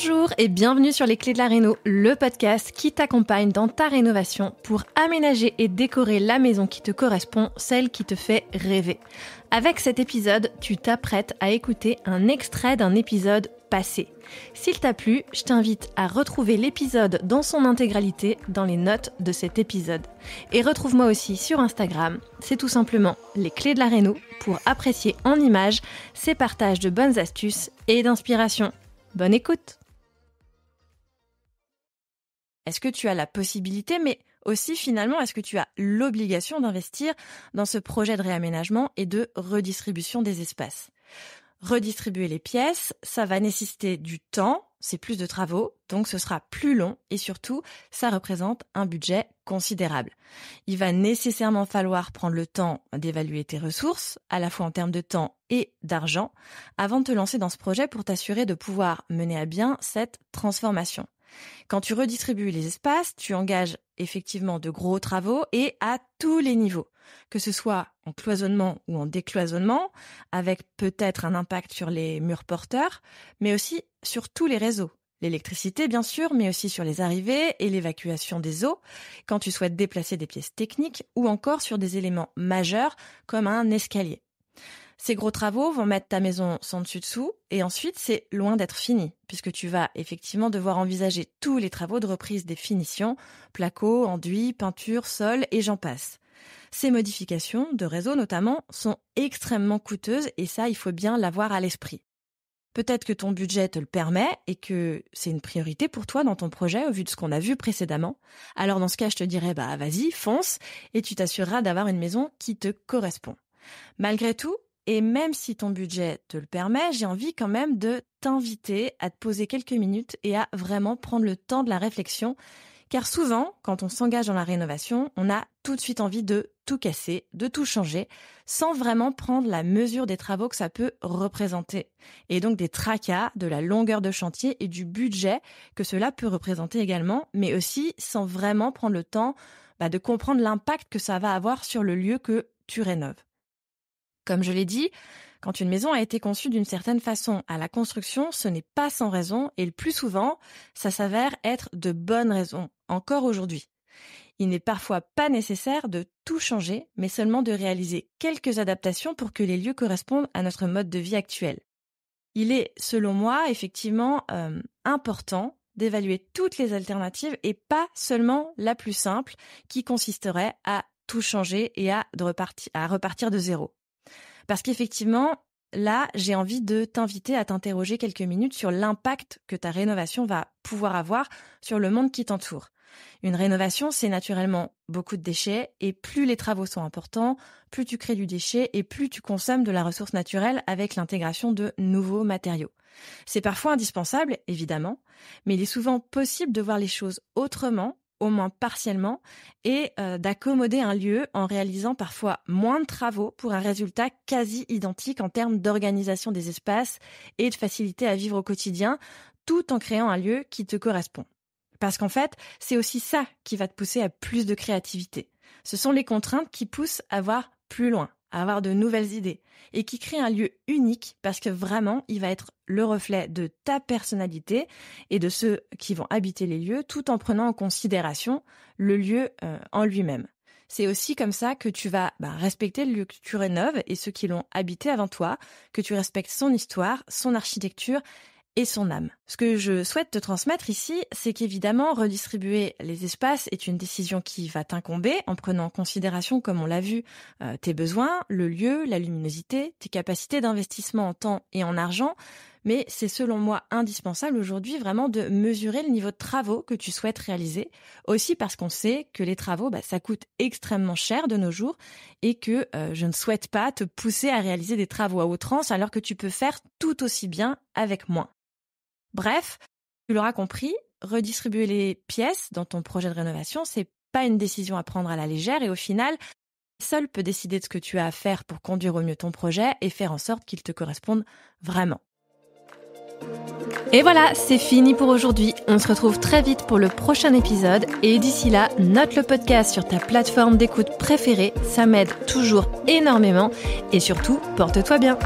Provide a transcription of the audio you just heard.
Bonjour et bienvenue sur Les Clés de la Réno, le podcast qui t'accompagne dans ta rénovation pour aménager et décorer la maison qui te correspond, celle qui te fait rêver. Avec cet épisode, tu t'apprêtes à écouter un extrait d'un épisode passé. S'il t'a plu, je t'invite à retrouver l'épisode dans son intégralité dans les notes de cet épisode. Et retrouve-moi aussi sur Instagram, c'est tout simplement Les Clés de la Réno pour apprécier en images ces partages de bonnes astuces et d'inspiration. Bonne écoute! Est-ce que tu as la possibilité, mais aussi finalement, est-ce que tu as l'obligation d'investir dans ce projet de réaménagement et de redistribution des espaces? Redistribuer les pièces, ça va nécessiter du temps, c'est plus de travaux, donc ce sera plus long et surtout, ça représente un budget considérable. Il va nécessairement falloir prendre le temps d'évaluer tes ressources, à la fois en termes de temps et d'argent, avant de te lancer dans ce projet pour t'assurer de pouvoir mener à bien cette transformation. Quand tu redistribues les espaces, tu engages effectivement de gros travaux et à tous les niveaux, que ce soit en cloisonnement ou en décloisonnement, avec peut-être un impact sur les murs porteurs, mais aussi sur tous les réseaux. L'électricité bien sûr, mais aussi sur les arrivées et l'évacuation des eaux, quand tu souhaites déplacer des pièces techniques ou encore sur des éléments majeurs comme un escalier. Ces gros travaux vont mettre ta maison sans dessus-dessous et ensuite c'est loin d'être fini puisque tu vas effectivement devoir envisager tous les travaux de reprise des finitions, placo, enduit, peinture, sol et j'en passe. Ces modifications, de réseau notamment, sont extrêmement coûteuses et ça il faut bien l'avoir à l'esprit. Peut-être que ton budget te le permet et que c'est une priorité pour toi dans ton projet au vu de ce qu'on a vu précédemment. Alors dans ce cas je te dirais vas-y, fonce et tu t'assureras d'avoir une maison qui te correspond. Malgré tout, et même si ton budget te le permet, j'ai envie quand même de t'inviter à te poser quelques minutes et à vraiment prendre le temps de la réflexion. Car souvent, quand on s'engage dans la rénovation, on a tout de suite envie de tout casser, de tout changer, sans vraiment prendre la mesure des travaux que ça peut représenter. Et donc des tracas, de la longueur de chantier et du budget que cela peut représenter également, mais aussi sans vraiment prendre le temps de comprendre l'impact que ça va avoir sur le lieu que tu rénoves. Comme je l'ai dit, quand une maison a été conçue d'une certaine façon à la construction, ce n'est pas sans raison et le plus souvent, ça s'avère être de bonnes raisons, encore aujourd'hui. Il n'est parfois pas nécessaire de tout changer, mais seulement de réaliser quelques adaptations pour que les lieux correspondent à notre mode de vie actuel. Il est, selon moi, effectivement important d'évaluer toutes les alternatives et pas seulement la plus simple qui consisterait à tout changer et à repartir de zéro. Parce qu'effectivement, là, j'ai envie de t'inviter à t'interroger quelques minutes sur l'impact que ta rénovation va pouvoir avoir sur le monde qui t'entoure. Une rénovation, c'est naturellement beaucoup de déchets et plus les travaux sont importants, plus tu crées du déchet et plus tu consommes de la ressource naturelle avec l'intégration de nouveaux matériaux. C'est parfois indispensable, évidemment, mais il est souvent possible de voir les choses autrement, au moins partiellement, et d'accommoder un lieu en réalisant parfois moins de travaux pour un résultat quasi identique en termes d'organisation des espaces et de facilité à vivre au quotidien, tout en créant un lieu qui te correspond. Parce qu'en fait, c'est aussi ça qui va te pousser à plus de créativité. Ce sont les contraintes qui poussent à voir plus loin, à avoir de nouvelles idées et qui créent un lieu unique parce que vraiment, il va être le reflet de ta personnalité et de ceux qui vont habiter les lieux tout en prenant en considération le lieu en lui-même. C'est aussi comme ça que tu vas respecter le lieu que tu rénoves et ceux qui l'ont habité avant toi, que tu respectes son histoire, son architecture et son âme. Ce que je souhaite te transmettre ici, c'est qu'évidemment, redistribuer les espaces est une décision qui va t'incomber en prenant en considération, comme on l'a vu, tes besoins, le lieu, la luminosité, tes capacités d'investissement en temps et en argent, mais c'est selon moi indispensable aujourd'hui vraiment de mesurer le niveau de travaux que tu souhaites réaliser, aussi parce qu'on sait que les travaux, ça coûte extrêmement cher de nos jours et que je ne souhaite pas te pousser à réaliser des travaux à outrance alors que tu peux faire tout aussi bien avec moins. Bref, tu l'auras compris, redistribuer les pièces dans ton projet de rénovation, c'est pas une décision à prendre à la légère et au final, seul peut décider de ce que tu as à faire pour conduire au mieux ton projet et faire en sorte qu'il te corresponde vraiment. Et voilà, c'est fini pour aujourd'hui. On se retrouve très vite pour le prochain épisode et d'ici là, note le podcast sur ta plateforme d'écoute préférée, ça m'aide toujours énormément et surtout, porte-toi bien.